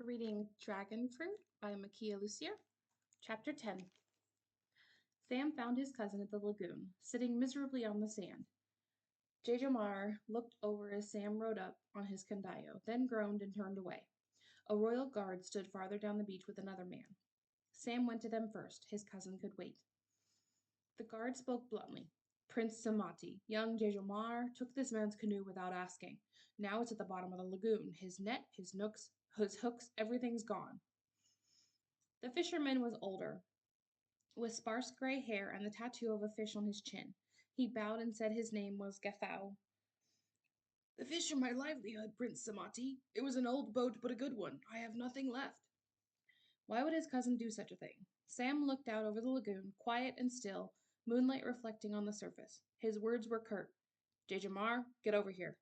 Reading Dragonfruit by Makiia Lucier. Chapter 10. Sam found his cousin at the lagoon, sitting miserably on the sand. Jajamar looked over as Sam rode up on his condayo, then groaned and turned away. A royal guard stood farther down the beach with another man. Sam went to them first. His cousin could wait. The guard spoke bluntly. Prince Samati, young Jajamar, took this man's canoe without asking. Now it's at the bottom of the lagoon. His net, his nooks, his hooks, everything's gone. The fisherman was older, with sparse gray hair and the tattoo of a fish on his chin. He bowed and said his name was Gathao. "The fish are my livelihood, Prince Samati. It was an old boat, but a good one. I have nothing left." Why would his cousin do such a thing? Sam looked out over the lagoon, quiet and still, moonlight reflecting on the surface. His words were curt. "Jajamar, get over here."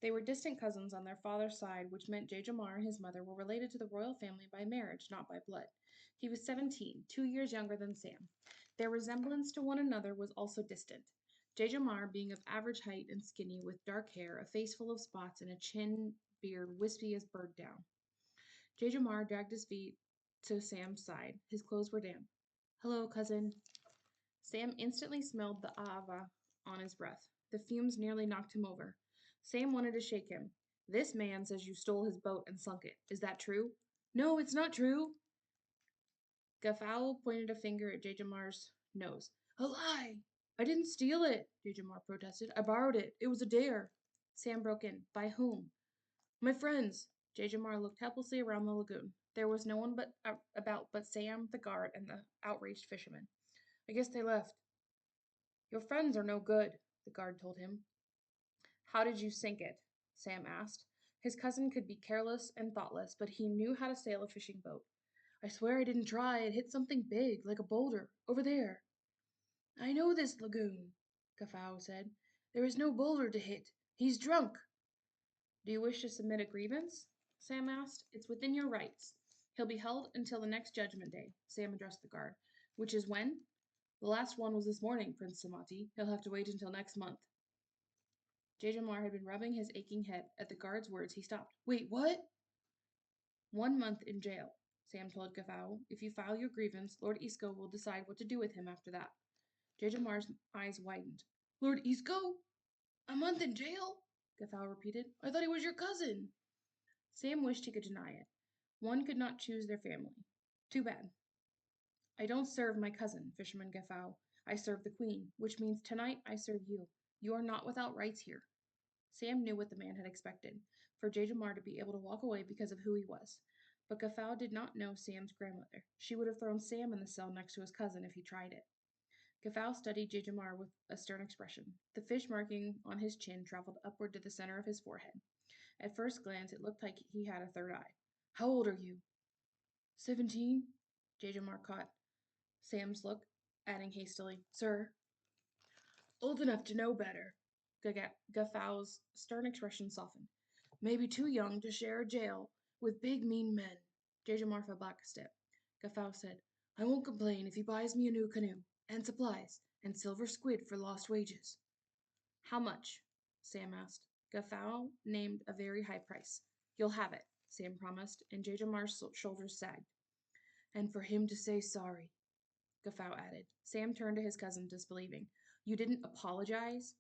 They were distant cousins on their father's side, which meant Jajamar and his mother were related to the royal family by marriage, not by blood. He was 17, 2 years younger than Sam. Their resemblance to one another was also distant. Jajamar being of average height and skinny, with dark hair, a face full of spots, and a chin beard wispy as bird down. Jajamar dragged his feet to Sam's side. His clothes were damp. "Hello, cousin." Sam instantly smelled the ahava on his breath. The fumes nearly knocked him over. Sam wanted to shake him. "This man says you stole his boat and sunk it. Is that true?" "No, it's not true." Gafao pointed a finger at Jajamar's nose. "A lie! I didn't steal it," Jajamar protested. "I borrowed it. It was a dare." Sam broke in. "By whom?" "My friends." Jajamar looked helplessly around the lagoon. There was no one about but Sam, the guard, and the outraged fisherman. "I guess they left." "Your friends are no good," the guard told him. "How did you sink it?" Sam asked. His cousin could be careless and thoughtless, but he knew how to sail a fishing boat. "I swear I didn't try. It hit something big, like a boulder, over there." "I know this lagoon," Gafao said. "There is no boulder to hit. He's drunk." "Do you wish to submit a grievance?" Sam asked. "It's within your rights. He'll be held until the next judgment day," Sam addressed the guard. "Which is when?" "The last one was this morning, Prince Samati. He'll have to wait until next month." Jajamar had been rubbing his aching head. At the guard's words, he stopped. "Wait, what?" "1 month in jail," Sam told Gafao. "If you file your grievance, Lord Isco will decide what to do with him after that." Jajamar's eyes widened. "Lord Isco? A month in jail?" Gafao repeated. "I thought he was your cousin." Sam wished he could deny it. One could not choose their family. Too bad. "I don't serve my cousin, Fisherman Gafao. I serve the queen, which means tonight I serve you. You are not without rights here." Sam knew what the man had expected, for Jajamar to be able to walk away because of who he was. But Gafao did not know Sam's grandmother. She would have thrown Sam in the cell next to his cousin if he tried it. Gafao studied Jajamar with a stern expression. The fish marking on his chin traveled upward to the center of his forehead. At first glance, it looked like he had a third eye. "How old are you?" 17. Jajamar caught Sam's look, adding hastily, "Sir." "Old enough to know better." Gafao's stern expression softened. "Maybe too young to share a jail with big mean men." Jajamar fell back a step. Gafao said, "I won't complain if he buys me a new canoe, and supplies, and silver squid for lost wages." "How much?" Sam asked. Gafao named a very high price. "You'll have it," Sam promised, and Jajamar's shoulders sagged. "And for him to say sorry," Gafao added. Sam turned to his cousin, disbelieving. "You didn't apologize?"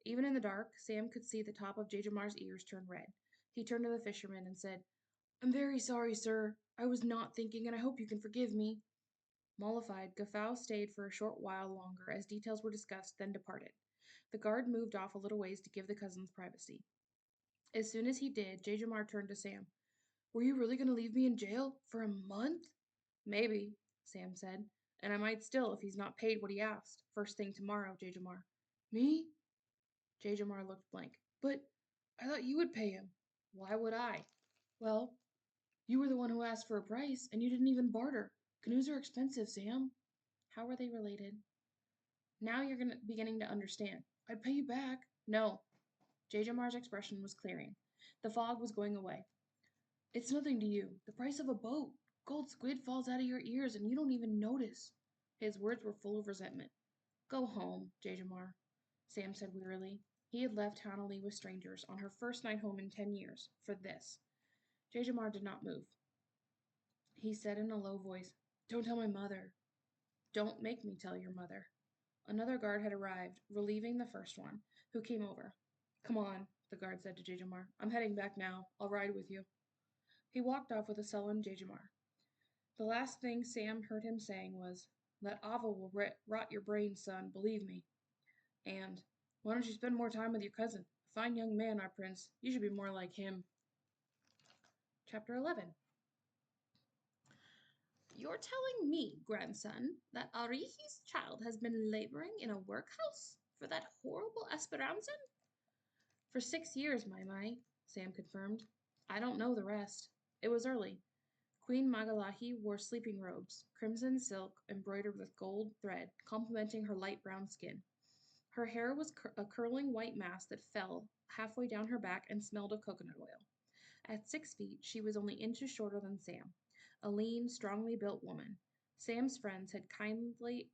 Even in the dark, Sam could see the top of Jajamar's ears turn red. He turned to the fisherman and said, "I'm very sorry, sir. I was not thinking, and I hope you can forgive me." Mollified, Gafao stayed for a short while longer as details were discussed, then departed. The guard moved off a little ways to give the cousins privacy. As soon as he did, Jajamar turned to Sam. "Were you really going to leave me in jail for a month?" "Maybe," Sam said. "And I might still if he's not paid what he asked. First thing tomorrow, Jajamar." "Me?" Jajamar looked blank. "But I thought you would pay him." "Why would I?" "Well, you were the one who asked for a price, and you didn't even barter. Canoes are expensive, Sam." How were they related? "Now you're beginning to understand." "I'd pay you back." "No." Jajamar's expression was clearing. The fog was going away. "It's nothing to you. The price of a boat. Gold squid falls out of your ears, and you don't even notice." His words were full of resentment. "Go home, Jajamar," Sam said wearily. He had left Hanalei with strangers, on her first night home in 10 years, for this. Jajamar did not move. He said in a low voice, "Don't tell my mother." "Don't make me tell your mother." Another guard had arrived, relieving the first one, who came over. "Come on," the guard said to Jajamar. "I'm heading back now. I'll ride with you." He walked off with a sullen Jajamar. The last thing Sam heard him saying was, "That Ava will rot your brains, son, believe me." And, "Why don't you spend more time with your cousin? A fine young man, our prince. You should be more like him." Chapter 11. "You're telling me, grandson, that Arihi's child has been laboring in a workhouse for that horrible Esperanzan?" "For 6 years, my," Sam confirmed. "I don't know the rest." It was early. Queen Magalahi wore sleeping robes, crimson silk embroidered with gold thread, complementing her light brown skin. Her hair was a curling white mass that fell halfway down her back and smelled of coconut oil. At 6 feet, she was only inches shorter than Sam, a lean, strongly built woman. Sam's friends had kindly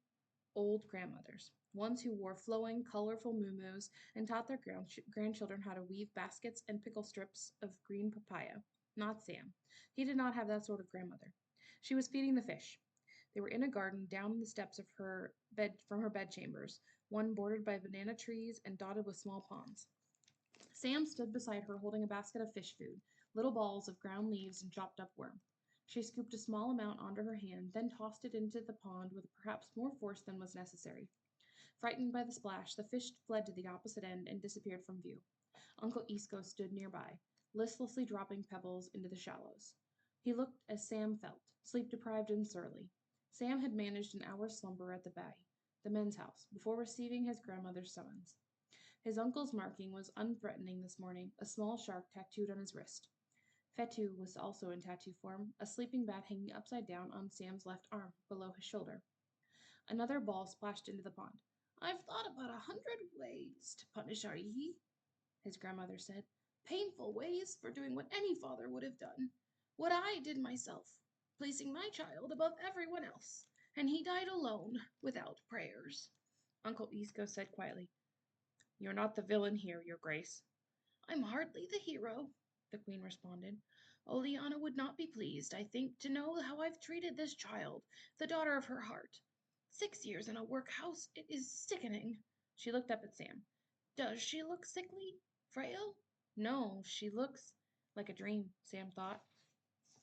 old grandmothers, ones who wore flowing, colorful muumuus and taught their grandchildren how to weave baskets and pickle strips of green papaya. Not Sam. He did not have that sort of grandmother. She was feeding the fish. They were in a garden down the steps of her bed from her bedchambers, one bordered by banana trees and dotted with small ponds. Sam stood beside her holding a basket of fish food, little balls of ground leaves and chopped up worm. She scooped a small amount onto her hand, then tossed it into the pond with perhaps more force than was necessary. Frightened by the splash, the fish fled to the opposite end and disappeared from view. Uncle Isco stood nearby, listlessly dropping pebbles into the shallows. He looked as Sam felt, sleep-deprived and surly. Sam had managed an hour's slumber at the bay, the men's house, before receiving his grandmother's summons. His uncle's marking was unthreatening this morning, a small shark tattooed on his wrist. Fetu was also in tattoo form, a sleeping bat hanging upside down on Sam's left arm, below his shoulder. Another ball splashed into the pond. "I've thought about 100 ways to punish Arihi," his grandmother said. "Painful ways for doing what any father would have done. What I did myself, placing my child above everyone else. And he died alone, without prayers." Uncle Isco said quietly, "You're not the villain here, Your Grace." "I'm hardly the hero," the Queen responded. "Oleana would not be pleased, I think, to know how I've treated this child, the daughter of her heart. 6 years in a workhouse, it is sickening." She looked up at Sam. "Does she look sickly? Frail?" "No, she looks like a dream," Sam thought,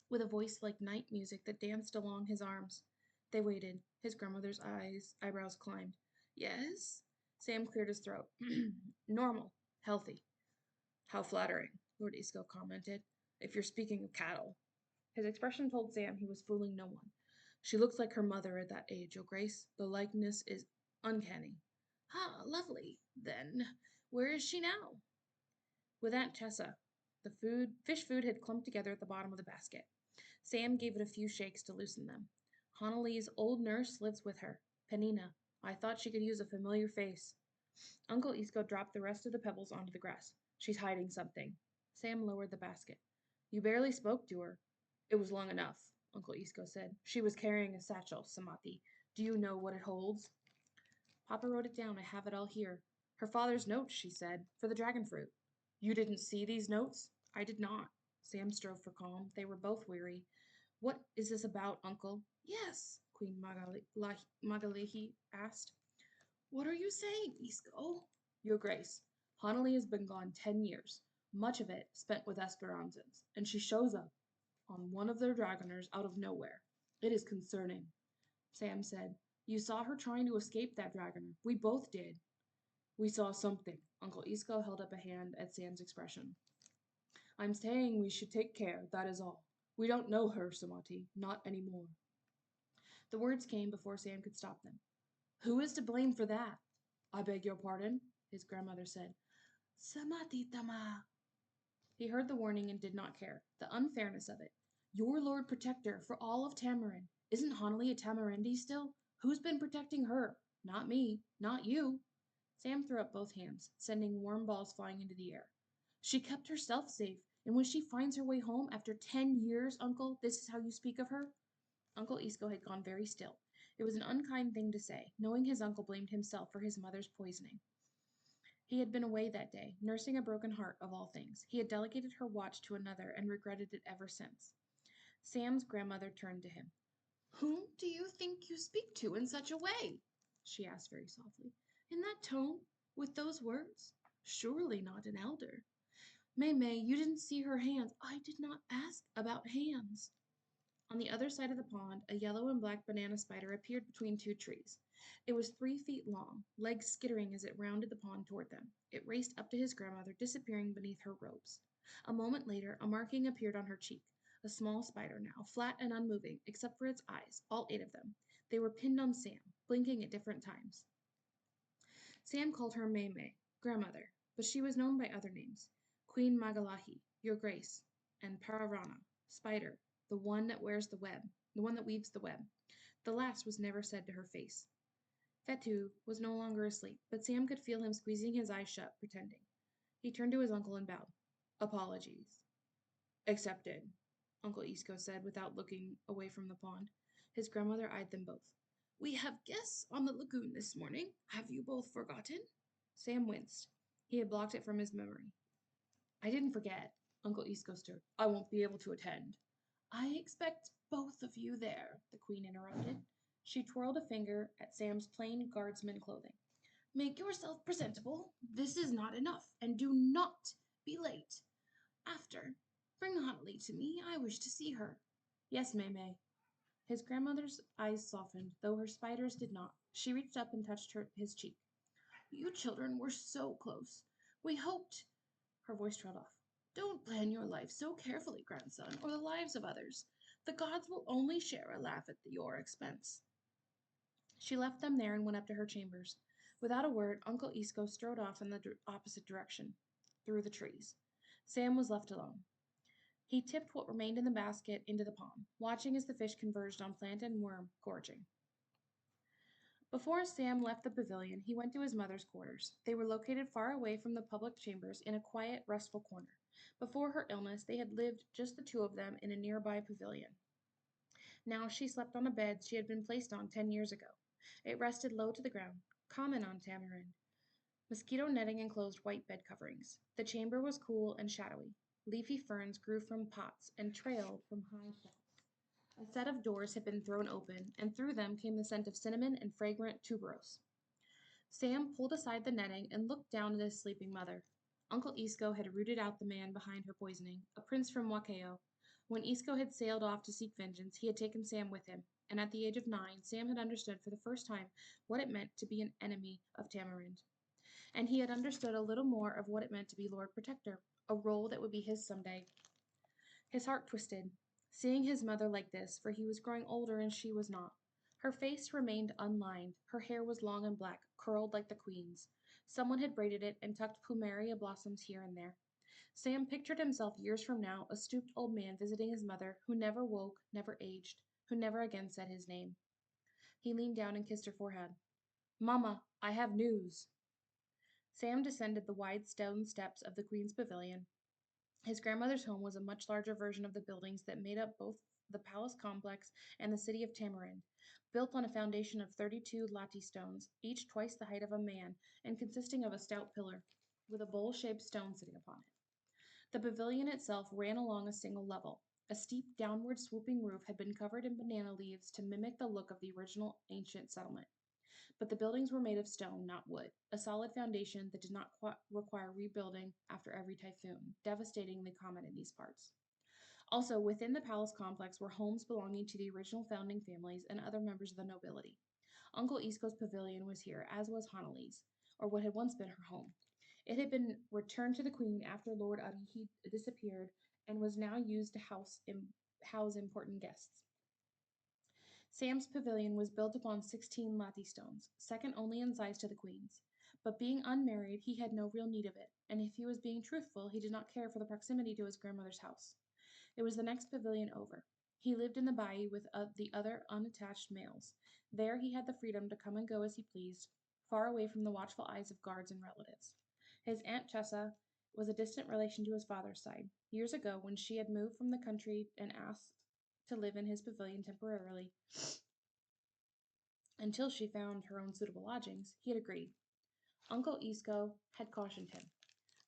with a voice like night music that danced along his arms. They waited. His grandmother's eyebrows climbed. "Yes?" Sam cleared his throat. "Normal. Healthy." "How flattering," Lord Isco commented, "if you're speaking of cattle." His expression told Sam he was fooling no one. "She looks like her mother at that age, Your Grace. The likeness is uncanny." "Ah, lovely. Then, where is she now?" "With Aunt Tessa." The fish food had clumped together at the bottom of the basket. Sam gave it a few shakes to loosen them. "Honolly's old nurse lives with her. Penina. I thought she could use a familiar face." Uncle Isco dropped the rest of the pebbles onto the grass. "She's hiding something." Sam lowered the basket. "You barely spoke to her." "It was long enough," Uncle Isco said. "She was carrying a satchel, Samati. Do you know what it holds?" "Papa wrote it down. I have it all here. Her father's notes," she said, "for the dragonfruit." "You didn't see these notes?" "I did not." Sam strove for calm. They were both weary. "What is this about, Uncle?" "Yes," Queen Magalehi asked. "What are you saying, Isco?" "Your Grace, Honolly has been gone 10 years, much of it spent with Esperanzans, and she shows up on one of their dragoners out of nowhere. It is concerning." Sam said, "You saw her trying to escape that dragoner. We both did." "We saw something." Uncle Isco held up a hand at Sam's expression. "I'm saying we should take care, that is all. We don't know her, Samati, not anymore." The words came before Sam could stop them. "Who is to blame for that?" "I beg your pardon," his grandmother said. "Samati Tama." He heard the warning and did not care. The unfairness of it. Your Lord Protector for all of Tamarin. Isn't Honolly a Tamarindi still? Who's been protecting her? Not me. Not you. Sam threw up both hands, sending warm balls flying into the air. "She kept herself safe, and when she finds her way home after 10 years, Uncle, this is how you speak of her?" Uncle Isco had gone very still. It was an unkind thing to say, knowing his uncle blamed himself for his mother's poisoning. He had been away that day, nursing a broken heart of all things. He had delegated her watch to another and regretted it ever since. Sam's grandmother turned to him. Whom do you think you speak to in such a way? She asked very softly. In that tone? With those words? Surely not an elder. May, you didn't see her hands. I did not ask about hands. On the other side of the pond, a yellow and black banana spider appeared between two trees. It was 3 feet long, legs skittering as it rounded the pond toward them. It raced up to his grandmother, disappearing beneath her robes. A moment later, a marking appeared on her cheek. A small spider now, flat and unmoving, except for its eyes, all 8 of them. They were pinned on Sam, blinking at different times. Sam called her May, grandmother, but she was known by other names. Queen Magalahi, your grace, and Pararana, spider, the one that weaves the web. The last was never said to her face. Fetu was no longer asleep, but Sam could feel him squeezing his eyes shut, pretending. He turned to his uncle and bowed. Apologies. Accepted, Uncle Isco said without looking away from the pond. His grandmother eyed them both. We have guests on the lagoon this morning. Have you both forgotten? Sam winced. He had blocked it from his memory. I didn't forget, Uncle Isco stirred. I won't be able to attend. I expect both of you there, the Queen interrupted. She twirled a finger at Sam's plain guardsman clothing. Make yourself presentable. This is not enough, and do not be late. After, bring Huntley to me. I wish to see her. Yes, May. His grandmother's eyes softened, though her spiders did not. She reached up and touched his cheek. You children were so close. We hoped. Her voice trailed off. Don't plan your life so carefully, grandson, or the lives of others. The gods will only share a laugh at your expense. She left them there and went up to her chambers. Without a word, Uncle Isco strode off in the opposite direction, through the trees. Sam was left alone. He tipped what remained in the basket into the pond, watching as the fish converged on plant and worm, gorging. Before Sam left the pavilion, he went to his mother's quarters. They were located far away from the public chambers in a quiet, restful corner. Before her illness, they had lived just the 2 of them in a nearby pavilion. Now she slept on a bed she had been placed on 10 years ago. It rested low to the ground, common on Tamarind. Mosquito netting enclosed white bed coverings. The chamber was cool and shadowy. Leafy ferns grew from pots and trailed from high shelves. A set of doors had been thrown open, and through them came the scent of cinnamon and fragrant tuberose. Sam pulled aside the netting and looked down at his sleeping mother. Uncle Isco had rooted out the man behind her poisoning, a prince from Wakeo. When Isco had sailed off to seek vengeance, he had taken Sam with him, and at the age of 9, Sam had understood for the first time what it meant to be an enemy of Tamarind. And he had understood a little more of what it meant to be Lord Protector, a role that would be his someday. His heart twisted, seeing his mother like this, for he was growing older and she was not. Her face remained unlined. Her hair was long and black, curled like the queen's. Someone had braided it and tucked plumeria blossoms here and there. Sam pictured himself years from now, a stooped old man visiting his mother, who never woke, never aged, who never again said his name. He leaned down and kissed her forehead. Mama, I have news. Sam descended the wide stone steps of the Queen's Pavilion. His grandmother's home was a much larger version of the buildings that made up both the palace complex and the city of Tamarind, built on a foundation of 32 latte stones, each twice the height of a man, and consisting of a stout pillar, with a bowl-shaped stone sitting upon it. The pavilion itself ran along a single level. A steep, downward swooping roof had been covered in banana leaves to mimic the look of the original ancient settlement. But the buildings were made of stone, not wood, a solid foundation that did not require rebuilding after every typhoon, devastatingly common in these parts. Also, within the palace complex were homes belonging to the original founding families and other members of the nobility. Uncle Isco's pavilion was here, as was Hanali's, or what had once been her home. It had been returned to the queen after Lord Arihi disappeared and was now used to house important guests. Sam's pavilion was built upon 16 latte stones, second only in size to the queen's. But being unmarried, he had no real need of it, and if he was being truthful, he did not care for the proximity to his grandmother's house. It was the next pavilion over. He lived in the bayou with the other unattached males. There he had the freedom to come and go as he pleased, far away from the watchful eyes of guards and relatives. His Aunt Chessa was a distant relation to his father's side. Years ago, when she had moved from the country and asked to live in his pavilion temporarily until she found her own suitable lodgings, he had agreed. Uncle Isco had cautioned him.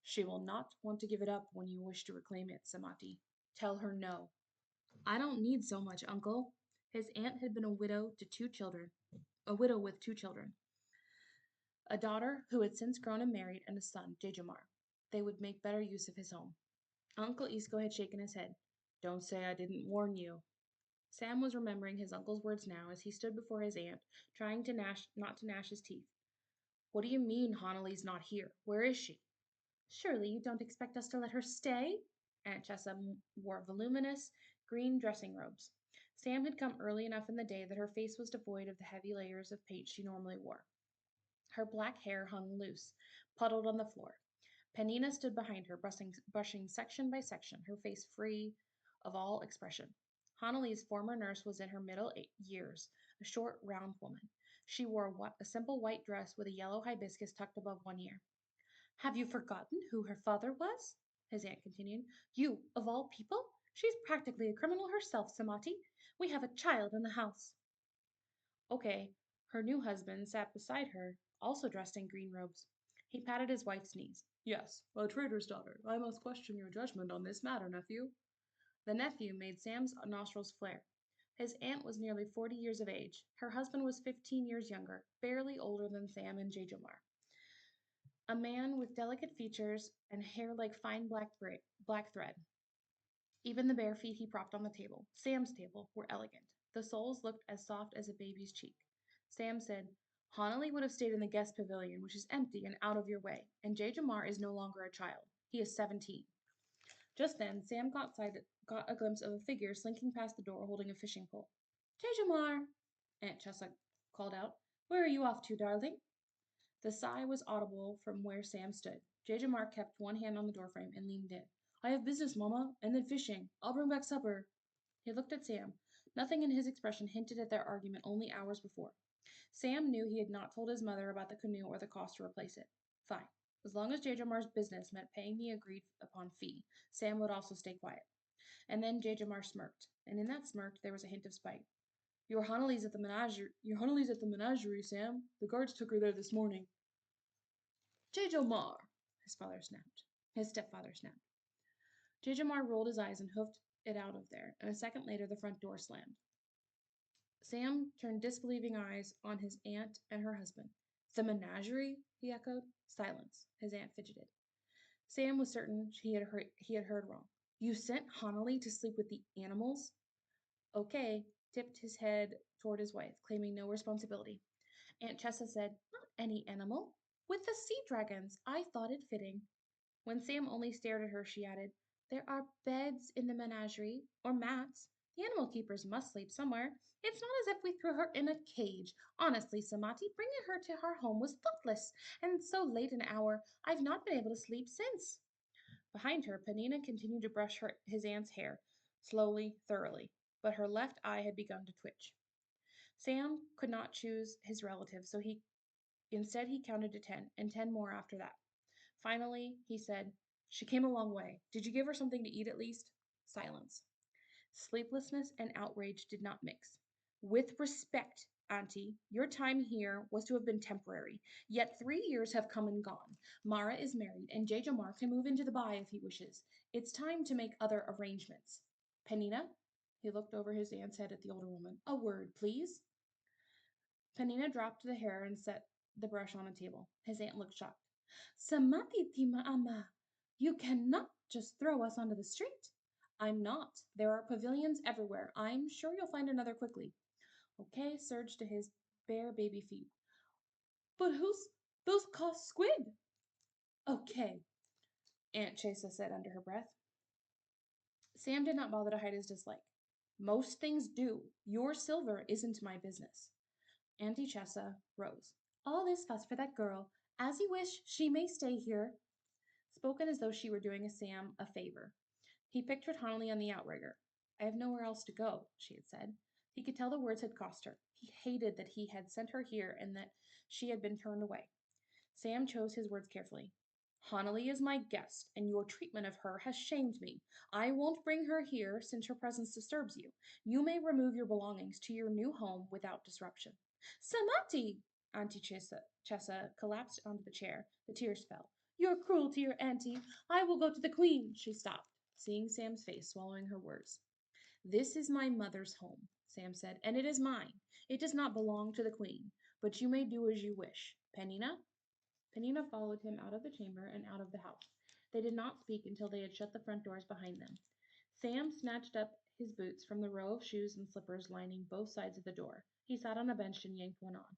She will not want to give it up when you wish to reclaim it, Samati. Tell her no. I don't need so much, Uncle. His aunt had been a widow with 2 children, a daughter who had since grown and married, and a son, Jejamar. They would make better use of his home. Uncle Isco had shaken his head. Don't say I didn't warn you. Sam was remembering his uncle's words now as he stood before his aunt, trying not to gnash his teeth. What do you mean Hanali's not here? Where is she? Surely you don't expect us to let her stay? Aunt Chessa wore voluminous green dressing robes. Sam had come early enough in the day that her face was devoid of the heavy layers of paint she normally wore. Her black hair hung loose, puddled on the floor. Penina stood behind her, brushing section by section, her face free of all expression. Hanali's former nurse was in her middle years, a short, round woman. She wore a simple white dress with a yellow hibiscus tucked above one ear. Have you forgotten who her father was? His aunt continued. You, of all people? She's practically a criminal herself, Samati. We have a child in the house. Okay. Her new husband sat beside her, also dressed in green robes. He patted his wife's knees. Yes, a traitor's daughter. I must question your judgment on this matter, nephew. The nephew made Sam's nostrils flare. His aunt was nearly 40 years of age. Her husband was 15 years younger, barely older than Sam and Jejomar. A man with delicate features and hair like fine black thread. Even the bare feet he propped on the table, Sam's table, were elegant. The soles looked as soft as a baby's cheek. Sam said, Honolly would have stayed in the guest pavilion, which is empty and out of your way, and Jay Jamar is no longer a child. He is 17. Just then, Sam got a glimpse of a figure slinking past the door holding a fishing pole. Jay Jamar, Aunt Chessa called out. Where are you off to, darling? The sigh was audible from where Sam stood. Jejamar kept one hand on the doorframe and leaned in. I have business, Mama, and then fishing. I'll bring back supper. He looked at Sam. Nothing in his expression hinted at their argument only hours before. Sam knew he had not told his mother about the canoe or the cost to replace it. Fine. As long as Jajamar's business meant paying the agreed upon fee, Sam would also stay quiet. And then Jajamar smirked, and in that smirk there was a hint of spite. Your Hanali's at the menagerie, Sam. The guards took her there this morning. Jajamar, his stepfather snapped. Jajamar rolled his eyes and hoofed it out of there, and a second later the front door slammed. Sam turned disbelieving eyes on his aunt and her husband. The menagerie? He echoed. Silence. His aunt fidgeted. Sam was certain he had heard wrong. You sent Hanali to sleep with the animals? Okay, tipped his head toward his wife, claiming no responsibility. Aunt Chessa said, Not any animal. With the sea dragons. I thought it fitting. When Sam only stared at her, she added, There are beds in the menagerie, or mats. The animal keepers must sleep somewhere. It's not as if we threw her in a cage. Honestly, Samati, bringing her to our home was thoughtless, and so late an hour, I've not been able to sleep since. Behind her, Panina continued to brush his aunt's hair, slowly, thoroughly, but her left eye had begun to twitch. Sam could not choose his relative, so instead he counted to 10, and 10 more after that. Finally, he said, She came a long way. Did you give her something to eat at least? Silence. Sleeplessness and outrage did not mix. With respect, Auntie, your time here was to have been temporary. Yet 3 years have come and gone. Mara is married, and Jajamar can move into the Bai if he wishes. It's time to make other arrangements. Penina? He looked over his aunt's head at the older woman. A word, please. Penina dropped the hair and set the brush on a table. His aunt looked shocked. Samati tima ama, you cannot just throw us onto the street. I'm not. There are pavilions everywhere. I'm sure you'll find another quickly. Okay surged to his bare baby feet. But those cost squid? Okay, Aunt Chesa said under her breath. Sam did not bother to hide his dislike. Most things do. Your silver isn't my business. Auntie Chesa rose. All this fuss for that girl. As you wish, she may stay here. Spoken as though she were doing Sam a favor. He pictured Hanley on the outrigger. I have nowhere else to go, she had said. He could tell the words had cost her. He hated that he had sent her here and that she had been turned away. Sam chose his words carefully. Hanley is my guest, and your treatment of her has shamed me. I won't bring her here since her presence disturbs you. You may remove your belongings to your new home without disruption. Samati! Auntie Chessa collapsed onto the chair. The tears fell. You're cruel to your auntie. I will go to the queen. She stopped, seeing Sam's face, swallowing her words. This is my mother's home, Sam said, and it is mine. It does not belong to the queen, but you may do as you wish. Penina? Penina followed him out of the chamber and out of the house. They did not speak until they had shut the front doors behind them. Sam snatched up his boots from the row of shoes and slippers lining both sides of the door. He sat on a bench and yanked one on.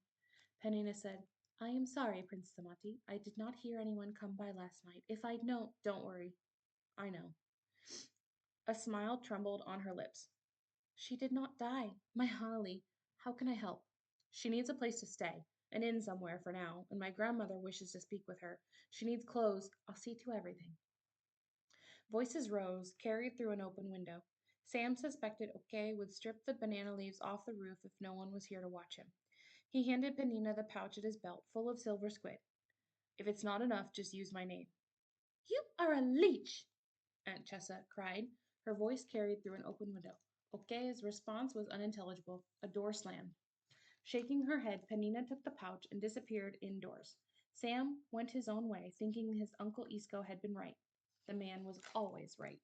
Penina said, I am sorry, Prince Samati. I did not hear anyone come by last night. If I'd known, don't worry. I know. A smile trembled on her lips. She did not die. My Holly, how can I help? She needs a place to stay, an inn somewhere for now, and my grandmother wishes to speak with her. She needs clothes. I'll see to everything. Voices rose, carried through an open window. Sam suspected Oke would strip the banana leaves off the roof if no one was here to watch him. He handed Penina the pouch at his belt, full of silver squid. If it's not enough, just use my name. You are a leech, Aunt Chessa cried. Her voice carried through an open window. Oke's response was unintelligible. A door slammed. Shaking her head, Penina took the pouch and disappeared indoors. Sam went his own way, thinking his Uncle Isco had been right. The man was always right.